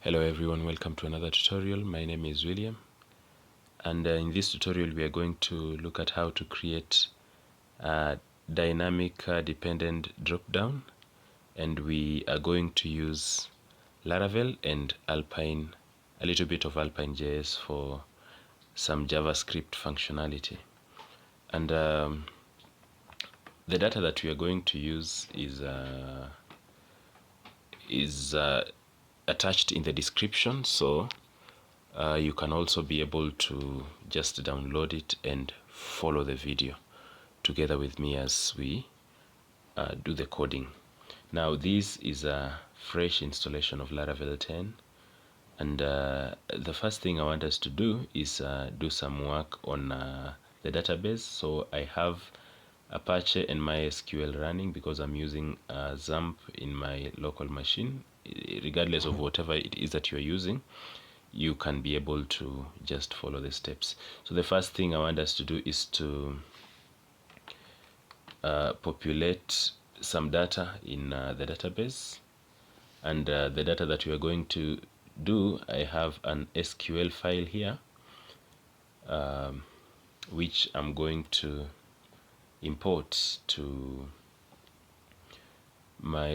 Hello everyone, welcome to another tutorial. My name is William, and in this tutorial we are going to look at how to create a dynamic dependent drop-down, and we are going to use Laravel and Alpine, a little bit of Alpine JS for some JavaScript functionality. And the data that we are going to use is attached in the description, so you can also be able to just download it and follow the video together with me as we do the coding. Now this is a fresh installation of Laravel 10, and the first thing I want us to do is do some work on the database. So I have Apache and MySQL running because I'm using XAMPP in my local machine. Regardless of whatever it is that you're using, you can be able to just follow the steps. So the first thing I want us to do is to populate some data in the database, and the data that we are going to do, I have an SQL file here which I'm going to import to my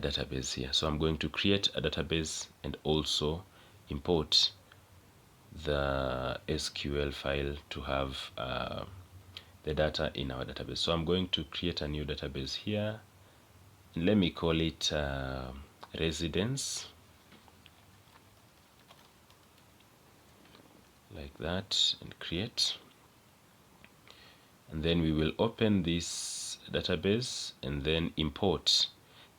database here. So I'm going to create a database and also import the SQL file to have the data in our database. So I'm going to create a new database here. Let me call it residence, like that, and create. And then we will open this database and then import.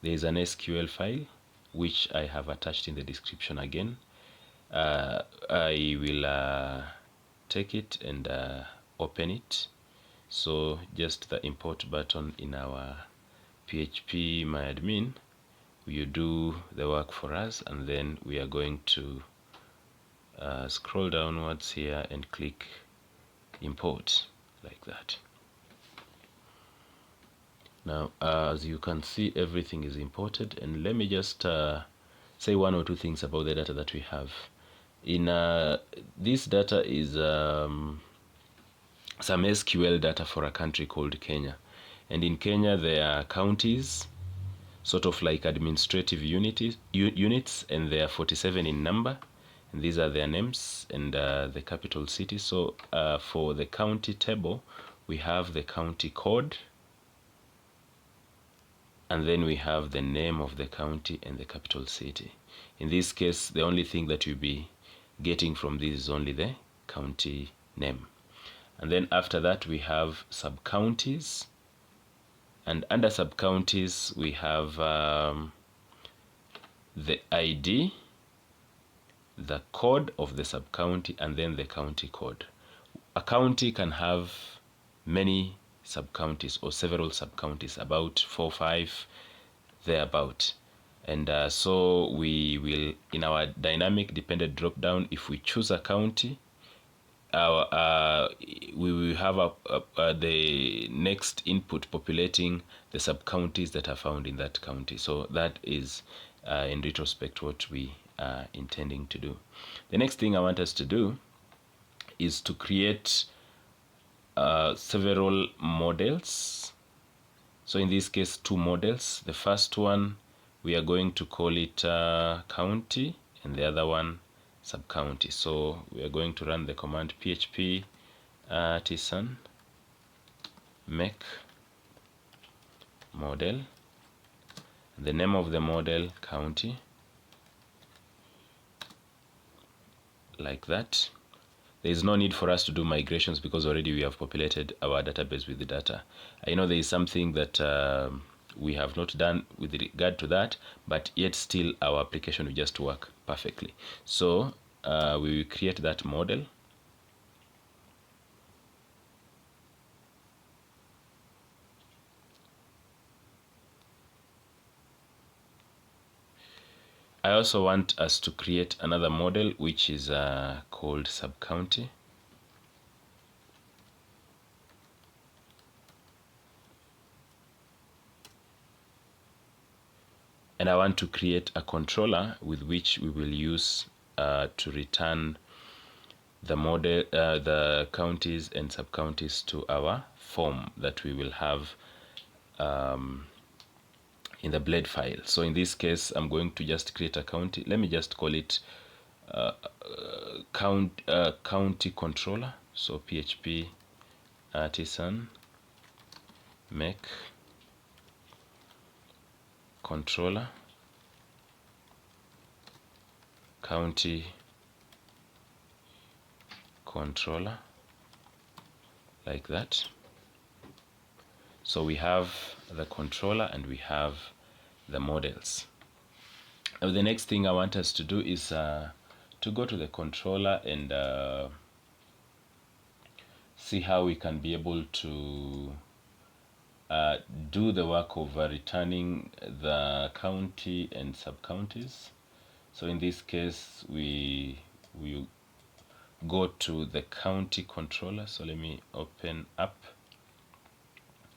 There is an SQL file which I have attached in the description again. I will take it and open it. So just the import button in our PHP myadmin, you do the work for us, and then we are going to scroll downwards here and click import, like that. Now as you can see, everything is imported, and let me just say one or two things about the data that we have. In this data is some SQL data for a country called Kenya, and in Kenya there are counties, sort of like administrative units, and they are 47 in number, and these are their names and the capital city. So for the county table, we have the county code, and then we have the name of the county and the capital city. In this case, the only thing that you'll be getting from this is only the county name. And then after that we have sub-counties, and under sub-counties we have the ID, the code of the sub-county, and then the county code. A county can have many sub-counties or several sub-counties, about 4 or 5 thereabout. And so we will, in our dynamic dependent drop-down, if we choose a county, we will have the next input populating the sub-counties that are found in that county. So that is in retrospect what we are intending to do. The next thing I want us to do is to create several models. So in this case, 2 models. The first one, we are going to call it county, and the other one sub-county. So we are going to run the command php artisan make model, the name of the model county, like that. There is no need for us to do migrations because already we have populated our database with the data. I know there is something that we have not done with regard to that, but yet still our application will just work perfectly. So we will create that model. I also want us to create another model which is called sub-county. and I want to create a controller with which we will use to return the model, the counties and sub-counties to our form that we will have in the blade file. So in this case, I'm going to just create a county. Let me just call it county controller. So PHP artisan make controller county controller, like that. So we have the controller and we have the models. Now the next thing I want us to do is to go to the controller and see how we can be able to do the work of returning the county and sub-counties. So in this case, we go to the county controller. So let me open up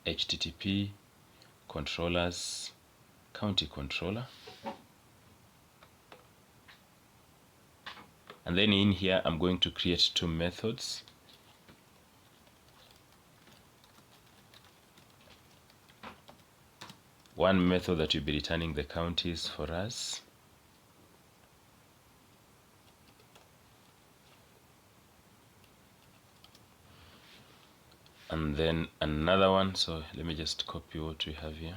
HTTP controllers county controller. And then in here, I'm going to create two methods. One method that will be returning the counties for us. And then another one. So let me just copy what we have here.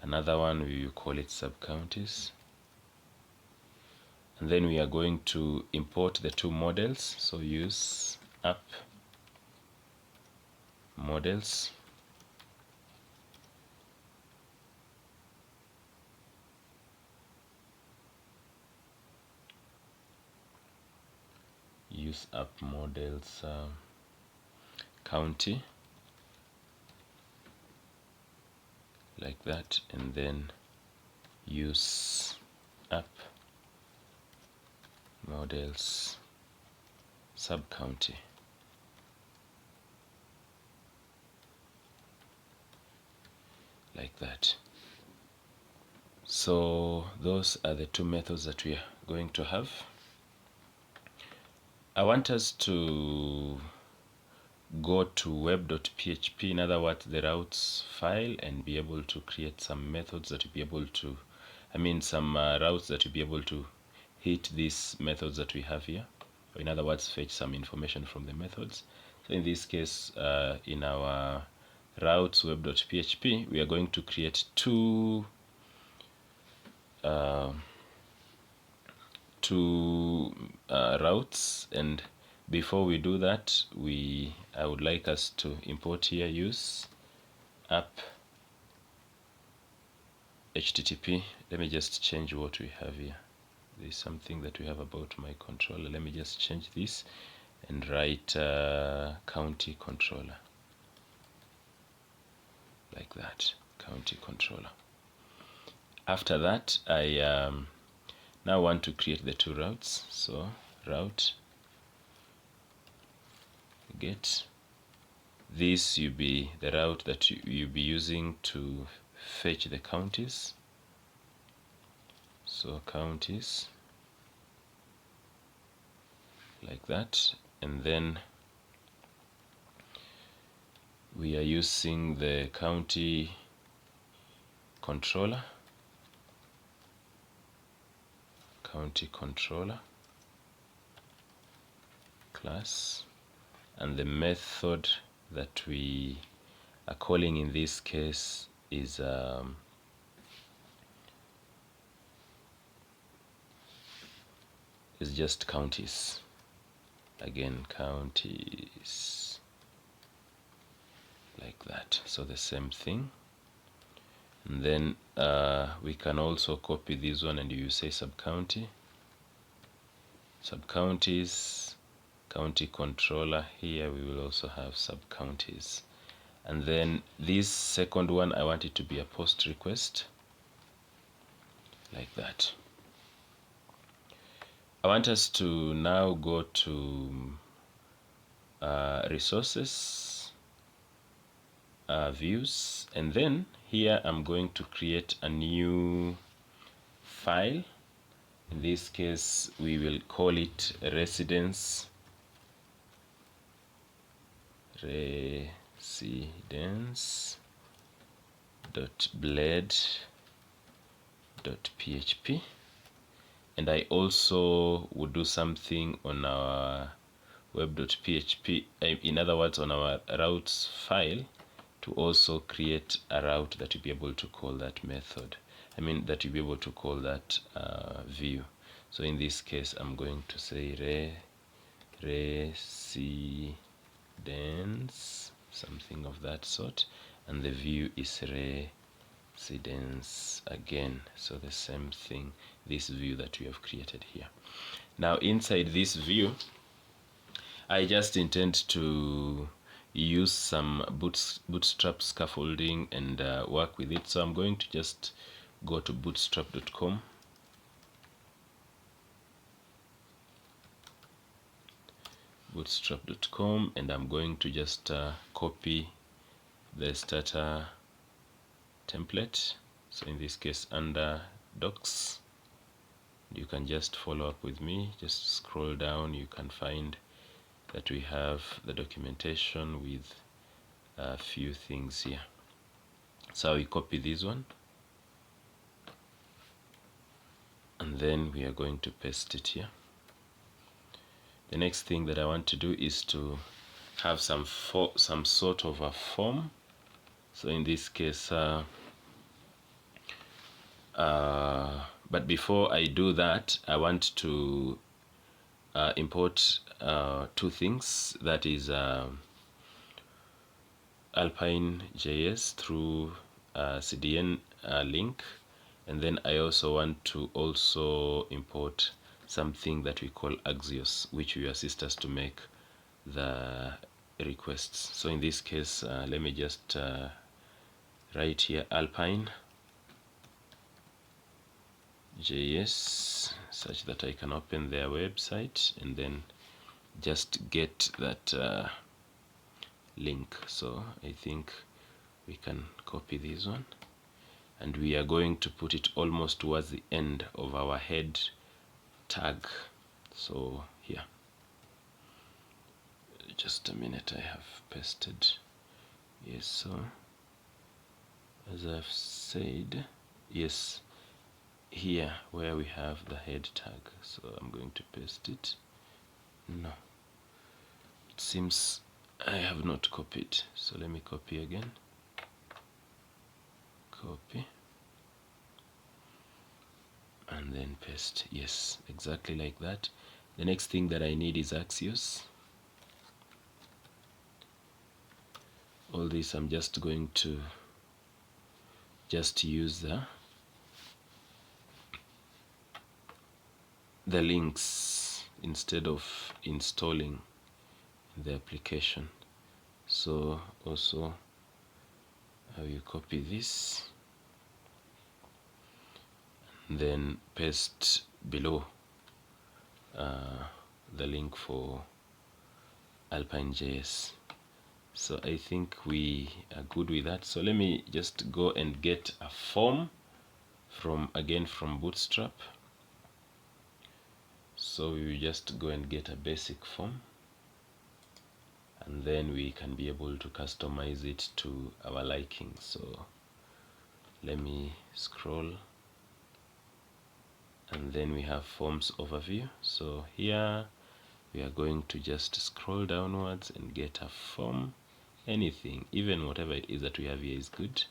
Another one, we will call it sub-counties. And then we are going to import the two models. So use app models. Use app models county, like that, and then use app models sub-county, like that. So those are the two methods that we are going to have. I want us to go to web.php, in other words, the routes file, and be able to create some methods that will be able to, some routes that will be able to hit these methods that we have here. Or in other words, fetch some information from the methods. So in this case, in our routes web.php, we are going to create two routes, and before we do that, I would like us to import here use app HTTP. Let me just change what we have here. There's something that we have about my controller. Let me just change this and write county controller, like that, county controller. After that, I now want to create the two routes. So route get, this will be the route that you'll be using to fetch the counties. So counties, like that, and then we are using the county controller class, and the method that we are calling in this case is just counties. Again, counties, like that. So the same thing. And then we can also copy this one, and you say sub-county, sub-counties, county controller. Here we will also have sub-counties. And then this second one, I want it to be a post request, like that. I want us to now go to resources, views, and then here I'm going to create a new file. In this case we will call it residence.blade.php, and I also would do something on our web.php, in other words on our routes file, to also create a route that you'll be able to call that method. That you'll be able to call that view. So in this case I'm going to say residence, something of that sort, and the view is residence again. So the same thing, this view that we have created here. Now inside this view I just intend to use some bootstrap scaffolding and work with it. So I'm going to just go to bootstrap.com, and I'm going to just copy the starter template. So in this case under docs, you can just follow up with me, just scroll down, you can find that we have the documentation with a few things here. So we copy this one, and then we are going to paste it here. The next thing that I want to do is to have some sort of a form. So in this case but before I do that, I want to import two things, that is Alpine JS through CDN link, and then I also want to also import something that we call Axios, which will assist us to make the requests. So in this case let me just write here Alpine JS, such that I can open their website and then just get that link. So I think we can copy this one, and we are going to put it almost towards the end of our head tag. So here, just a minute, I have pasted. Yes, so as I've said, yes, here where we have the head tag. So I'm going to paste it. No, it seems I have not copied, so let me copy again. Copy and then paste. Yes, exactly like that. The next thing that I need is Axios. All this I'm just going to just use the links instead of installing the application. So also I will copy this and then paste below the link for Alpine JS. So I think we are good with that. So let me just go and get a form from Bootstrap. So we will just go and get a basic form, and then we can be able to customize it to our liking. So let me scroll, and then we have forms overview. So here we are going to just scroll downwards and get a form. Anything, even whatever it is that we have here is good.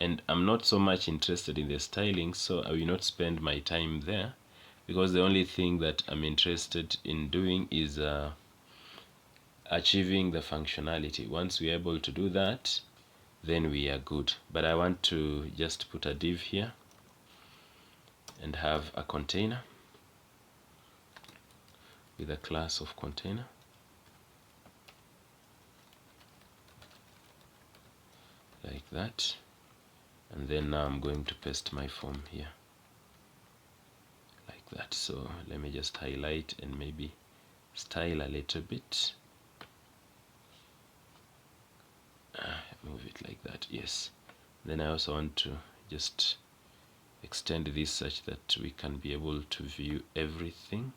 And I'm not so much interested in the styling, so I will not spend my time there, because the only thing that I'm interested in doing is achieving the functionality. Once we are able to do that, then we are good. But I want to just put a div here and have a container with a class of container, like that. And then now I'm going to paste my form here like that. So let me just highlight and maybe style a little bit. move it like that. Yes. Then I also want to just extend this such that we can be able to view everything.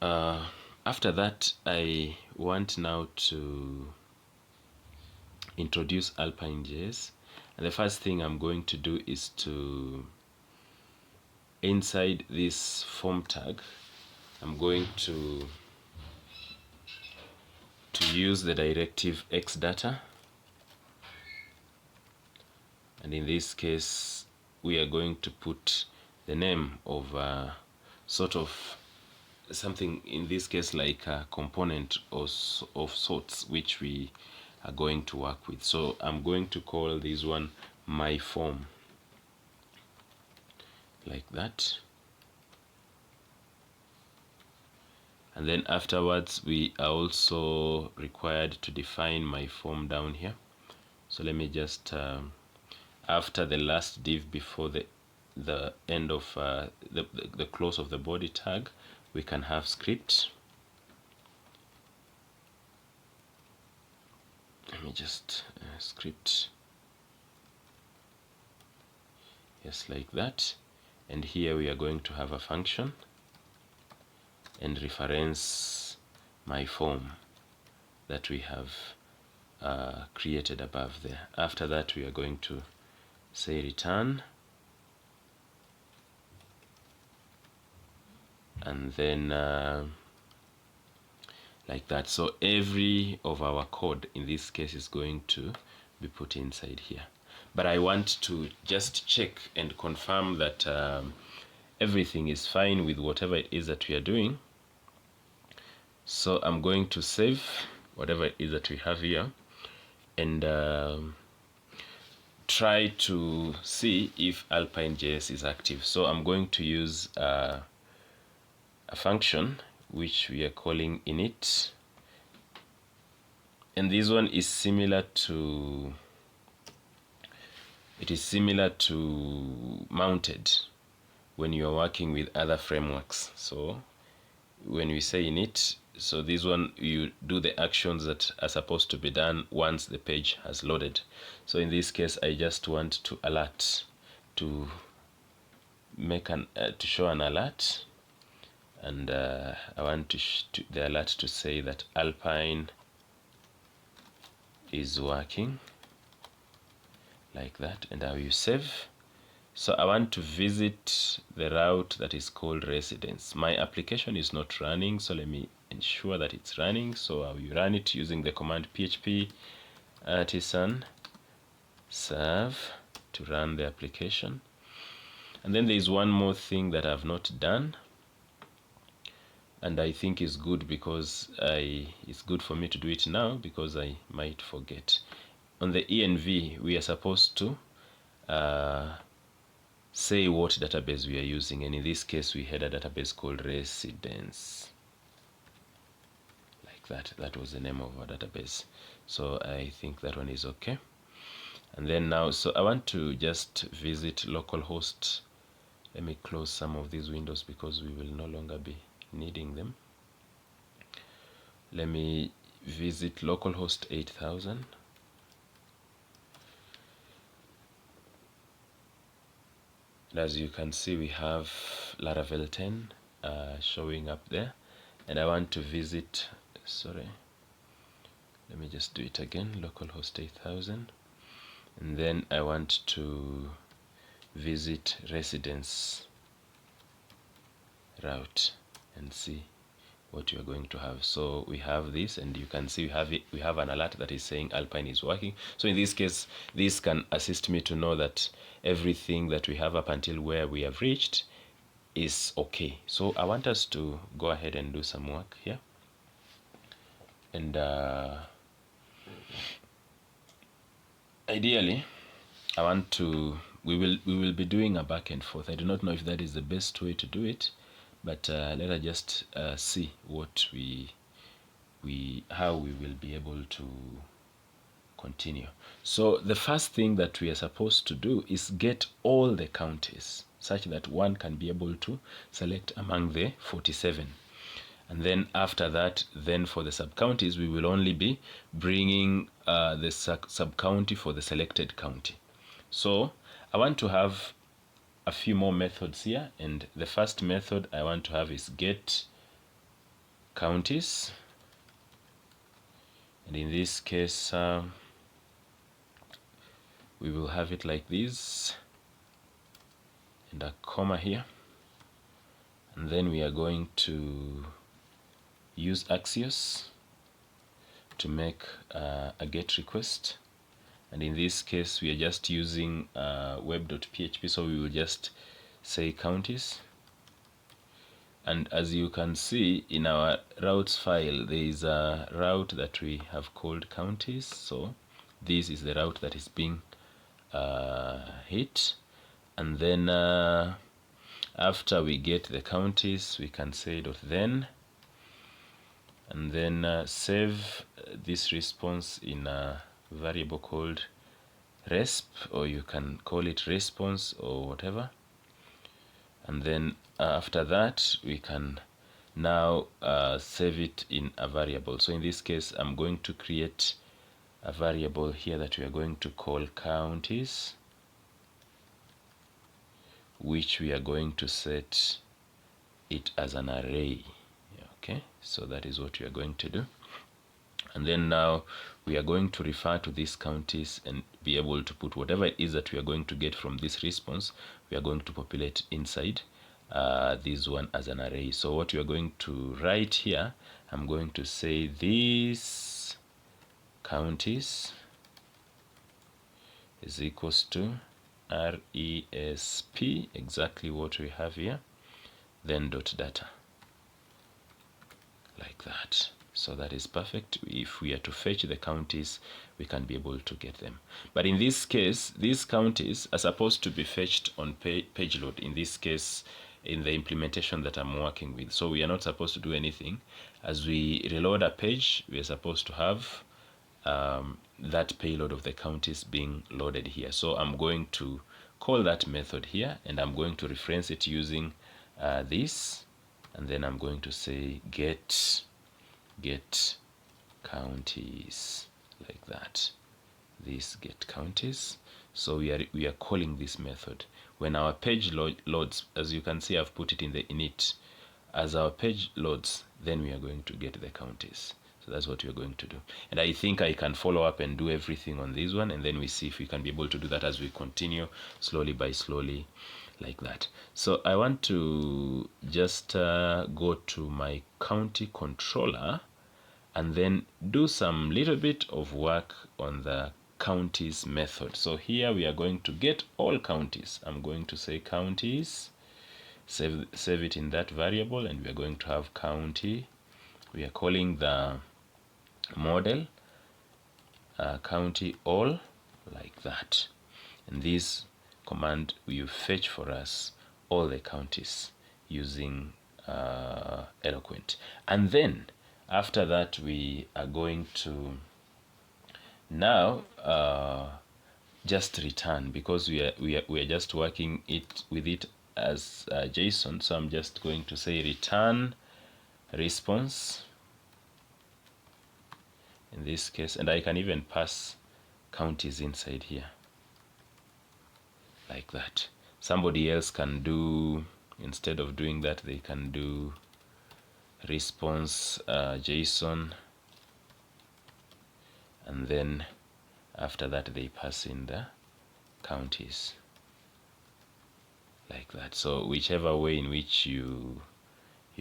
After that, I want now to introduce Alpine.js, and the first thing I'm going to do is to, inside this form tag, I'm going to use the directive xdata, and in this case we are going to put the name of sort of something, in this case like a component of sorts which we are going to work with. So I'm going to call this one my form, like that. And then afterwards we are also required to define my form down here. So let me just after the last div before the end of the close of the body tag, we can have script. Let me just script, yes, like that. And here we are going to have a function and reference my form that we have created above there. After that we are going to say return, and then like that. So every of our code in this case is going to be put inside here, but I want to just check and confirm that everything is fine with whatever it is that we are doing. So I'm going to save whatever it is that we have here and try to see if Alpine.js is active. So I'm going to use a function which we are calling init, and this one is similar to mounted when you are working with other frameworks. So when we say init, so this one, you do the actions that are supposed to be done once the page has loaded. So in this case I just want to alert, to make an to show an alert, and I want the alert to say that Alpine is working, like that. And how you save. So I want to visit the route that is called residence. My application is not running, so let me ensure that it's running. So I will run it using the command php artisan serve to run the application. And then there is one more thing that I've not done, and I think is good because it's good for me to do it now because I might forget. On the env we are supposed to say what database we are using, and in this case we had a database called residence, like that. That was the name of our database, so I think that one is okay. And then now, so I want to just visit localhost. Let me close some of these windows because we will no longer be needing them. Let me visit localhost 8000. And as you can see, we have Laravel 10 showing up there, and I want to visit, sorry, let me just do it again, localhost 8000, and then I want to visit residence route and see what you are going to have. So we have this, and you can see we have an alert that is saying Alpine is working. So in this case, this can assist me to know that everything that we have up until where we have reached is okay. So I want us to go ahead and do some work here, and ideally I want to, we will be doing a back and forth. I do not know if that is the best way to do it, but let us just see what how we will be able to continue. So the first thing that we are supposed to do is get all the counties such that one can be able to select among the 47. And then after that, then for the sub-counties, we will only be bringing the sub-county for the selected county. So I want to have a few more methods here, and the first method I want to have is get counties, and in this case we will have it like this and a comma here, and then we are going to use Axios to make a get request, and in this case we are just using web.php, so we will just say counties. And as you can see in our routes file, there is a route that we have called counties, so this is the route that is being hit. And then after we get the counties, we can say .then, and then save this response in a variable called resp, or you can call it response or whatever. And then after that, we can now save it in a variable. So in this case, I'm going to create a variable here that we are going to call counties, which we are going to set it as an array. Okay, so that is what we are going to do. And then now we are going to refer to these counties and be able to put whatever it is that we are going to get from this response, we are going to populate inside this one as an array. So what we are going to write here, I'm going to say these counties is equals to resp, exactly what we have here, then .data, like that. So that is perfect. If we are to fetch the counties, we can be able to get them. But in this case, these counties are supposed to be fetched on page load, in this case in the implementation that I'm working with. So we are not supposed to do anything. As we reload a page, we are supposed to have that payload of the counties being loaded here. So I'm going to call that method here, and I'm going to reference it using this, and then I'm going to say get counties, like that. This get counties. So we are calling this method when our page loads. As you can see, I've put it in the init. As our page loads, then we are going to get the counties. So that's what we're going to do. And I think I can follow up and do everything on this one, and then we see if we can be able to do that as we continue slowly by slowly, like that. So I want to just go to my county controller and then do some little bit of work on the counties method. So here we are going to get all counties. I'm going to say counties, save it in that variable, and we are going to have county. We are calling the model county all, like that. And this command will fetch for us all the counties using Eloquent. And then after that, we are going to now just return, because we are just working with it as JSON. So I'm just going to say return response in this case, and I can even pass counties inside here, like that. Somebody else can do, instead of doing that, they can do response JSON, and then after that they pass in the counties, like that. So whichever way in which you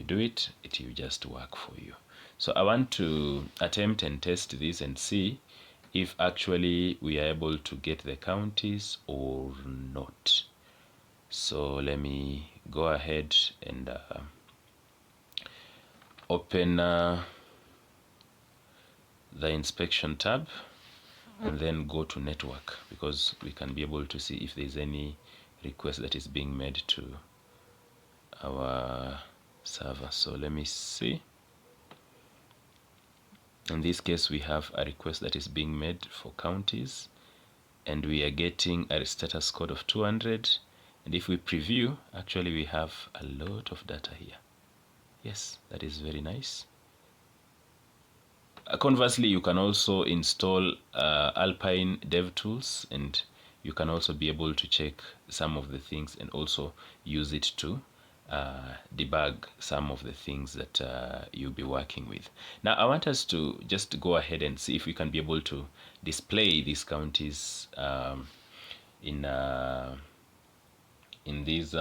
do it, it will just work for you. So I want to attempt and test this and see if actually we are able to get the counties or not. So let me go ahead and open the inspection tab, and then go to network, because we can be able to see if there's any request that is being made to our server. So let me see. In this case, we have a request that is being made for counties, and we are getting a status code of 200. And if we preview, actually we have a lot of data here. Yes, that is very nice. Conversely, you can also install Alpine DevTools, and you can also be able to check some of the things and also use it to debug some of the things that you'll be working with. Now, I want us to just go ahead and see if we can be able to display these counties in this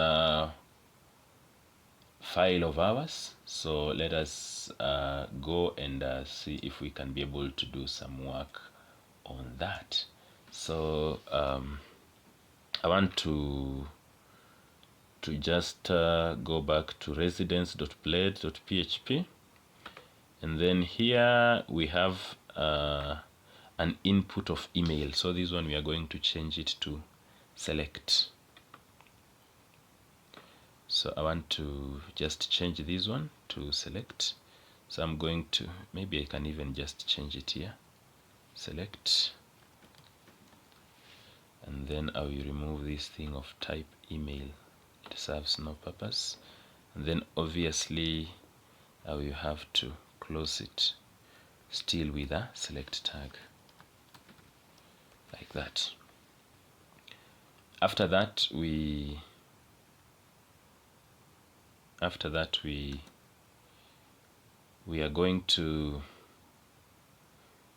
file of ours. So let us go and see if we can be able to do some work on that. So I want to just go back to residence.blade.php, and then here we have an input of email. So this one we are going to change it to select. So I want to just change this one to select. So I'm going to, maybe I can even just change it here, select, and then I will remove this thing of type email. It serves no purpose. And then obviously I will have to close it still with a select tag, like that. After that we are going to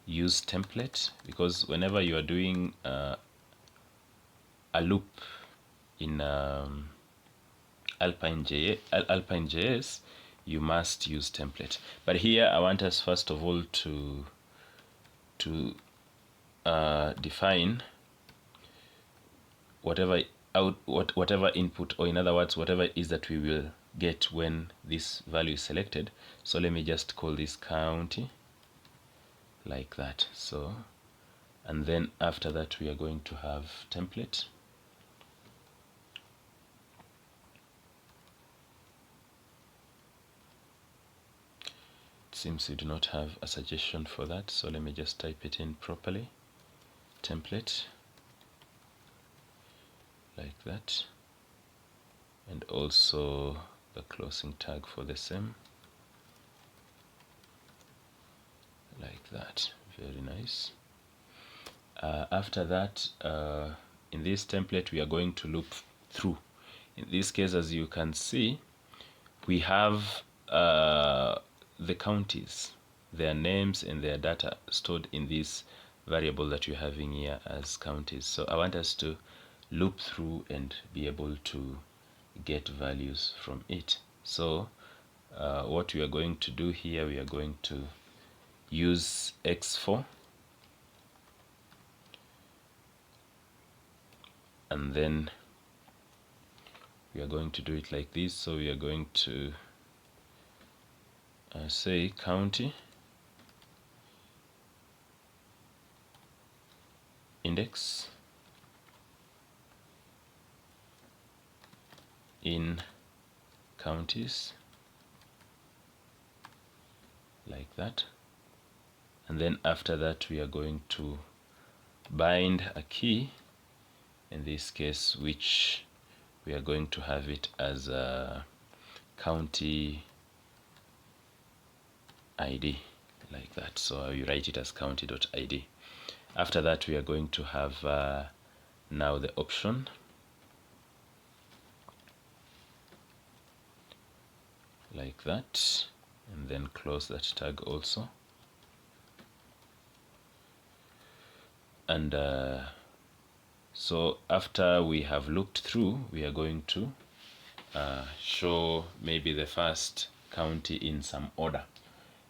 use template, because whenever you are doing a loop in Alpine.js, you must use template. But here I want us first of all to define whatever input, or in other words, whatever it is that we will get when this value is selected. So let me just call this county, like that. So, and then after that we are going to have template. It seems we do not have a suggestion for that, so let me just type it in properly. Template, like that, and also the closing tag for the same, like that. Very nice. After that, in this template we are going to loop through. In this case, as you can see, we have the counties, their names and their data stored in this variable that you're having here as counties. So I want us to loop through and be able to get values from it. So what we are going to do here, we are going to use x4, and then we are going to do it like this. So we are going to say county index in counties, like that. And then after that we are going to bind a key, in this case, which we are going to have it as a county ID, like that. So you write it as county.id. After that we are going to have now the option, like that, and then close that tag also. And so after we have looked through, we are going to show maybe the first county in some order.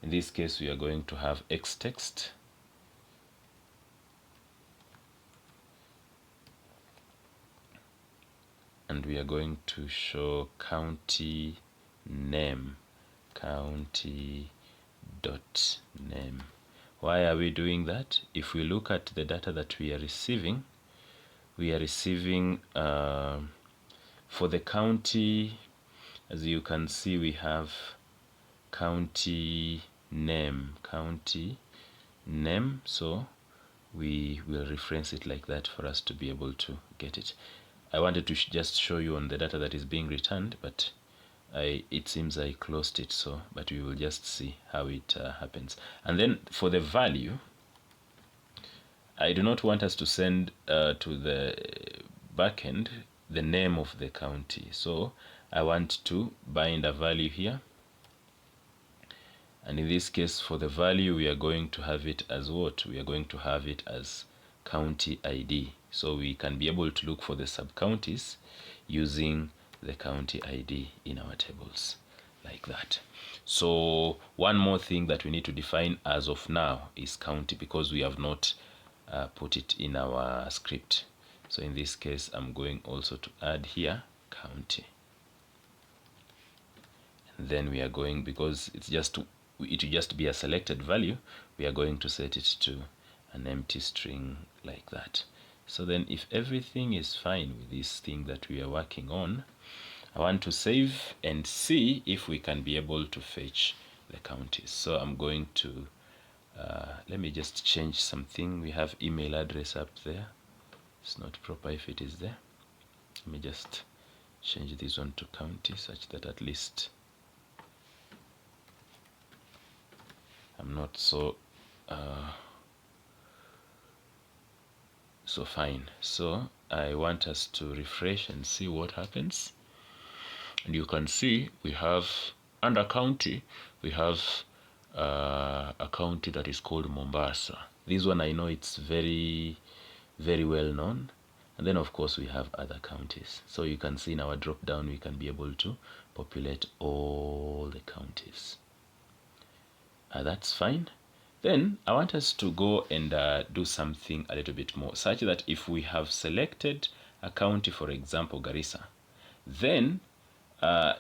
In this case we are going to have X text, and we are going to show county name, county dot name. Why are we doing that? If we look at the data that we are receiving for the county, as you can see, we have county name, so we will reference it like that for us to be able to get it. I wanted to just show you on the data that is being returned, but it seems I closed it, so but we will just see how it happens. And then for the value, I do not want us to send to the backend the name of the county, so I want to bind a value here, and in this case for the value we are going to have it as what? We are going to have it as county ID, so we can be able to look for the sub-counties using the county ID in our tables like that. So one more thing that we need to define as of now is county, because we have not put it in our script. So in this case I'm going also to add here county, and then we are going, because it will just be a selected value, we are going to set it to an empty string like that. So then if everything is fine with this thing that we are working on, I want to save and see if we can be able to fetch the counties. So I'm going to let me just change something. We have email address up there. It's not proper if it is there. Let me just change this one to county, such that at least I'm not so fine. So I want us to refresh and see what happens. And you can see we have under county, we have a county that is called Mombasa. This one I know it's very, very well known. And then of course we have other counties. So you can see in our drop down we can be able to populate all the counties. That's fine. Then I want us to go and do something a little bit more, such that if we have selected a county, for example Garissa, then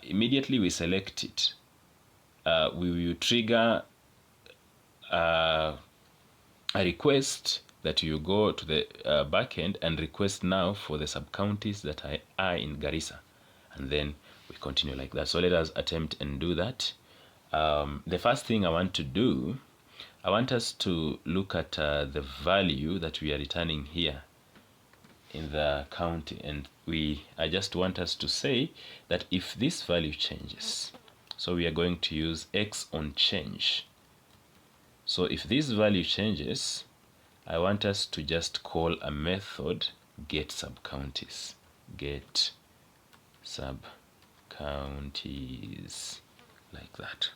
immediately we select it, we will trigger a request that you go to the backend and request now for the sub-counties that are in Garissa, and then we continue like that. So let us attempt and do that. The first thing I want to do, I want us to look at the value that we are returning here in the county, and I just want us to say that if this value changes, so we are going to use X on change. So if this value changes, I want us to just call a method get sub-counties, get sub-counties like that.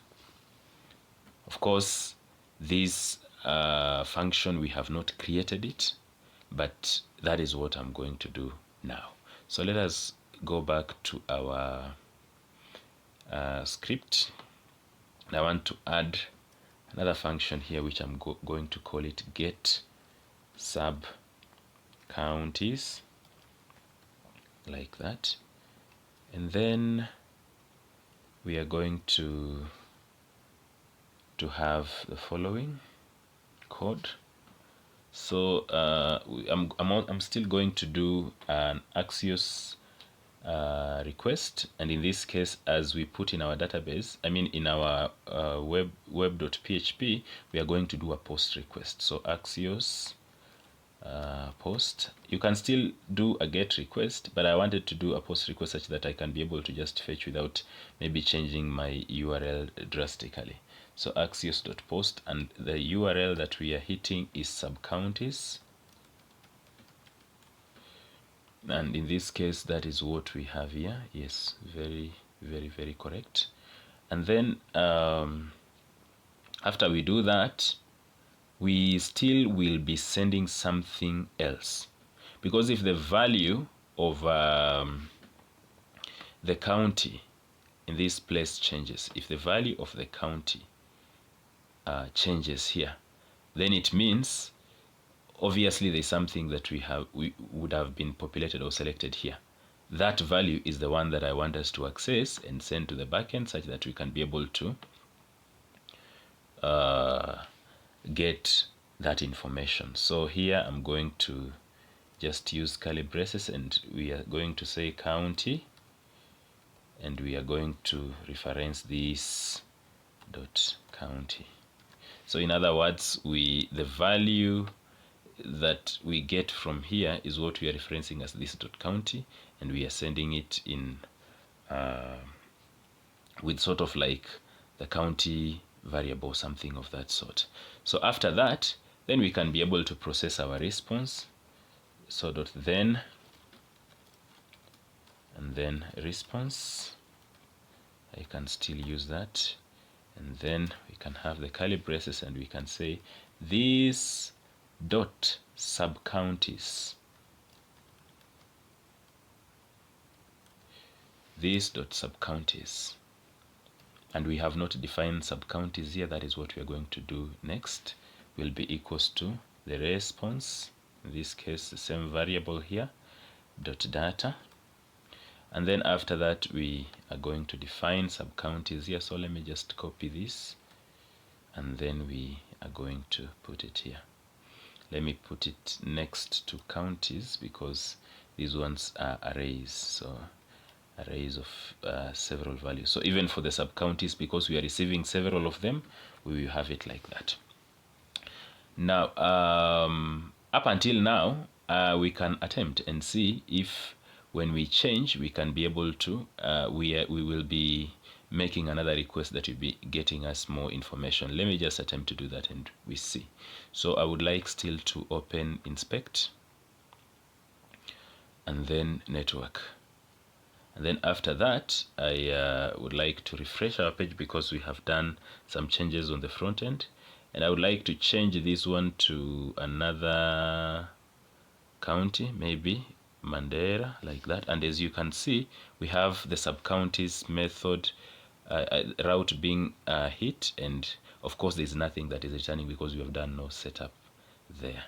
Of course, this function, we have not created it, but that is what I'm going to do now. So let us go back to our script. And I want to add another function here, which I'm going to call it get sub counties like that. And then we are going to have the following code. So I'm still going to do an Axios request, and in this case, as we put in our database, I mean in our web.php, we are going to do a post request. So Axios post. You can still do a get request, but I wanted to do a post request such that I can be able to just fetch without maybe changing my URL drastically. So axios.post, and the URL that we are hitting is sub-counties, and in this case that is what we have here. Yes, very, very, very correct. And then after we do that, we still will be sending something else, because if the value of the county in this place changes, if the value of the county changes here, then it means obviously there's something that we would have been populated or selected here. That value is the one that I want us to access and send to the backend, such that we can be able to get that information. So here I'm going to just use curly braces, and we are going to say county, and we are going to reference this dot county. So in other words, the value that we get from here is what we are referencing as this dot county, and we are sending it in with sort of like the county variable, something of that sort. So after that, then we can be able to process our response. So dot then, and then response, I can still use that, and then we can have the curly braces, and we can say this dot sub counties, this dot sub counties, and we have not defined sub counties here. That is what we are going to do next. Will be equals to the response, in this case the same variable here, dot data, and then after that we are going to define sub counties here. So let me just copy this, and then we are going to put it here. Let me put it next to counties because these ones are arrays, so arrays of several values. So even for the sub counties, because we are receiving several of them, we will have it like that. Now up until now, we can attempt and see if when we change, we can be able to we will be making another request that will be getting us more information. Let me just attempt to do that and we see. So I would like still to open inspect and then network, and then after that I would like to refresh our page because we have done some changes on the front end, and I would like to change this one to another county, maybe Mandera, like that. And as you can see, we have the sub counties method route being hit, and of course there's nothing that is returning because we have done no setup there.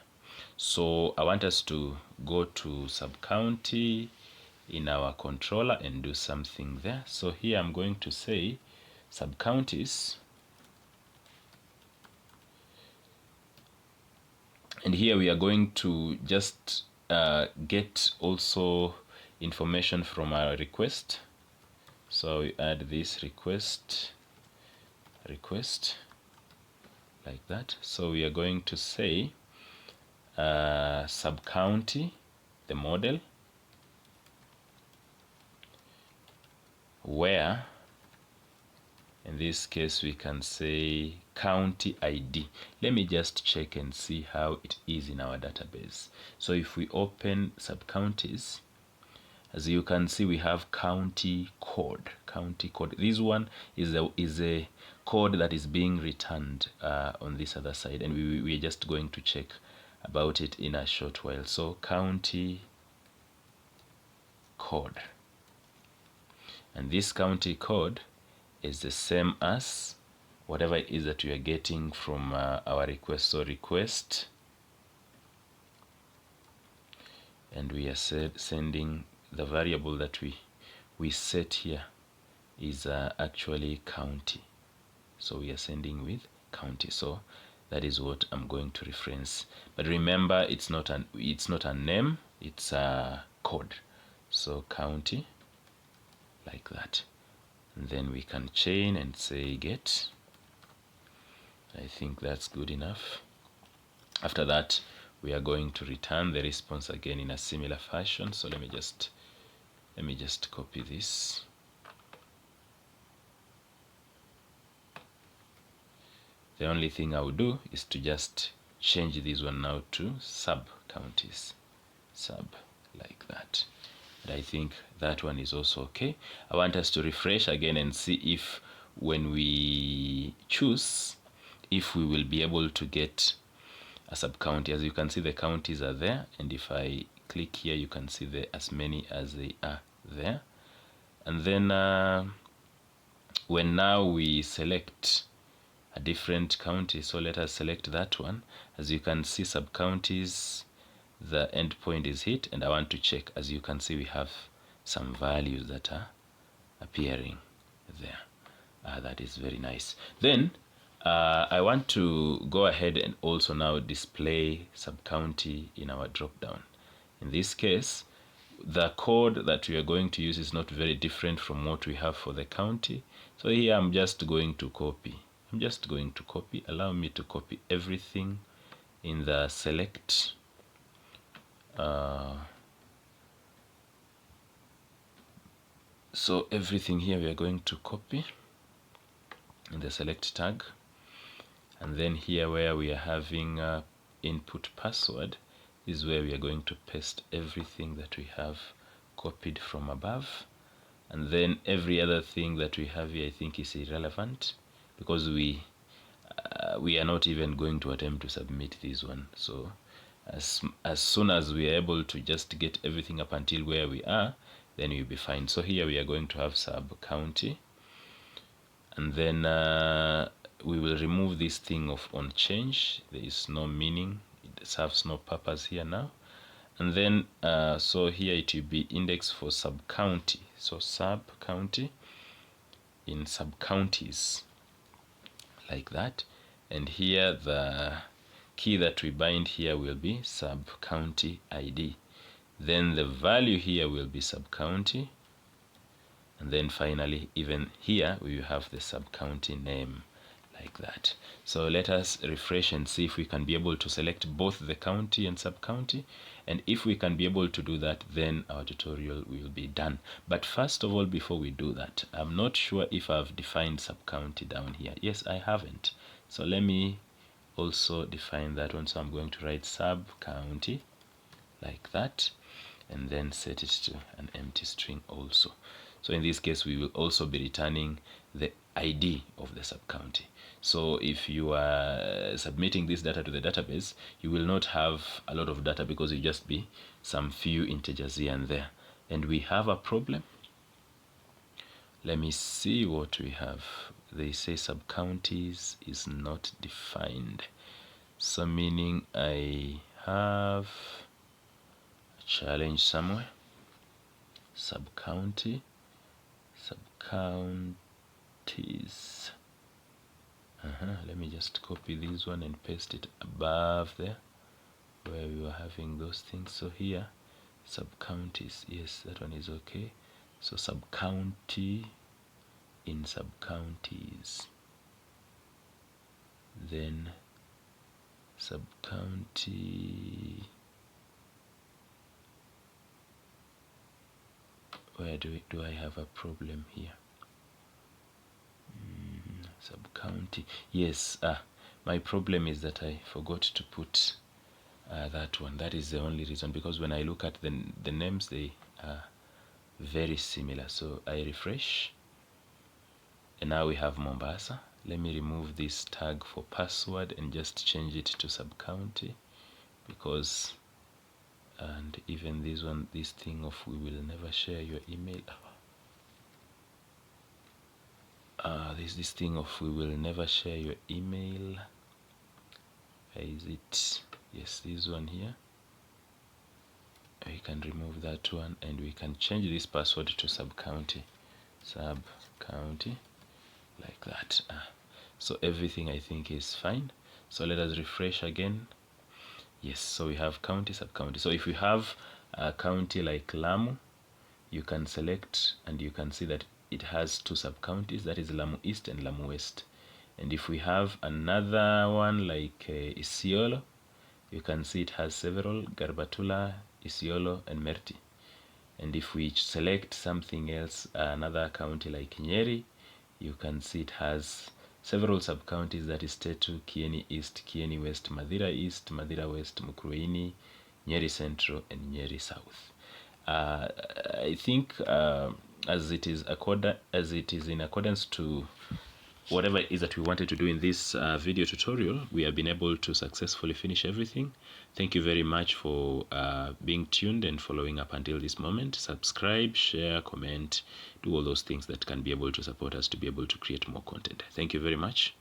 So I want us to go to sub county in our controller and do something there. So here I'm going to say sub counties, and here we are going to just get also information from our request. So we add this request like that. So we are going to say sub county, the model, where in this case we can say county ID. Let me just check and see how it is in our database. So if we open sub counties, as you can see, we have county code. County code. This one is a code that is being returned on this other side, and we are just going to check about it in a short while. So county code, and this county code is the same as whatever it is that we are getting from our request. So request, and we are sending the variable that we set here is actually county. So we are sending with county. So that is what I'm going to reference. But remember, it's not a name, it's a code. So county, like that. And then we can chain and say get. I think that's good enough. After that, we are going to return the response again in a similar fashion. So let me just copy this. The only thing I will do is to just change this one now to sub counties, sub, like that. And I think that one is also okay. I want us to refresh again and see if when we choose, if we will be able to get a sub county. As you can see, the counties are there, and if I click here, you can see as many as they are there. And then when now we select a different county, so let us select that one. As you can see, sub counties, the endpoint is hit, and I want to check. As you can see, we have some values that are appearing there. That is very nice. Then I want to go ahead and also now display sub county in our drop down. In this case, the code that we are going to use is not very different from what we have for the county. So here I'm just going to copy. Allow me to copy everything in the select So everything here we are going to copy in the select tag, and then here where we are having input password is where we are going to paste everything that we have copied from above. And then every other thing that we have here I think is irrelevant, because we are not even going to attempt to submit this one. So as soon as we are able to just get everything up until where we are, then we'll be fine. So here we are going to have sub county, and then we will remove this thing of on change. There is no meaning, it serves no purpose here now. And then so here it will be index for sub county, so sub county in sub counties, like that. And here the key that we bind here will be sub county ID, then the value here will be sub county, and then finally even here we will have the sub county name, like that. So let us refresh and see if we can be able to select both the county and sub county, and if we can be able to do that, then our tutorial will be done. But first of all, before we do that, I'm not sure if I've defined sub county down here. Yes, I haven't. So let me also define that one. So I'm going to write sub county, like that, and then set it to an empty string also. So in this case we will also be returning the ID of the sub county. So if you are submitting this data to the database, you will not have a lot of data, because it will just be some few integers here and there. And we have a problem. Let me see what we have. They say sub counties is not defined, so meaning I have a challenge somewhere. Sub counties. Let me just copy this one and paste it above there where we were having those things. So here sub counties, yes, that one is okay. So sub county in sub counties, then sub county, where do I have a problem here? Sub county, yes, my problem is that I forgot to put that one. That is the only reason, because when I look at the names, they are very similar. So I refresh, and now we have Mombasa. Let me remove this tag for password and just change it to sub county, because, and even this one, this thing of we will never share your email, there's this thing of we will never share your email. Where is it? Yes, this one here. We can remove that one, and we can change this password to sub county, like that. So everything I think is fine. So let us refresh again. Yes, so we have county, sub county. So if we have a county like Lamu, you can select, and you can see that it has two sub counties, that is Lamu East and Lamu West. And if we have another one like Isiolo, you can see it has several: Garbatula, Isiolo, and Merti. And if we select something else, another county like Nyeri, you can see it has several sub counties, that is Tetu, Kieni East, Kieni West, Madira East, Madira West, Mukurweini, Nyeri Central, and Nyeri South. I think as it is in accordance to whatever it is that we wanted to do in this video tutorial, we have been able to successfully finish everything. Thank you very much for being tuned and following up until this moment. Subscribe, share, comment, do all those things that can be able to support us to be able to create more content. Thank you very much.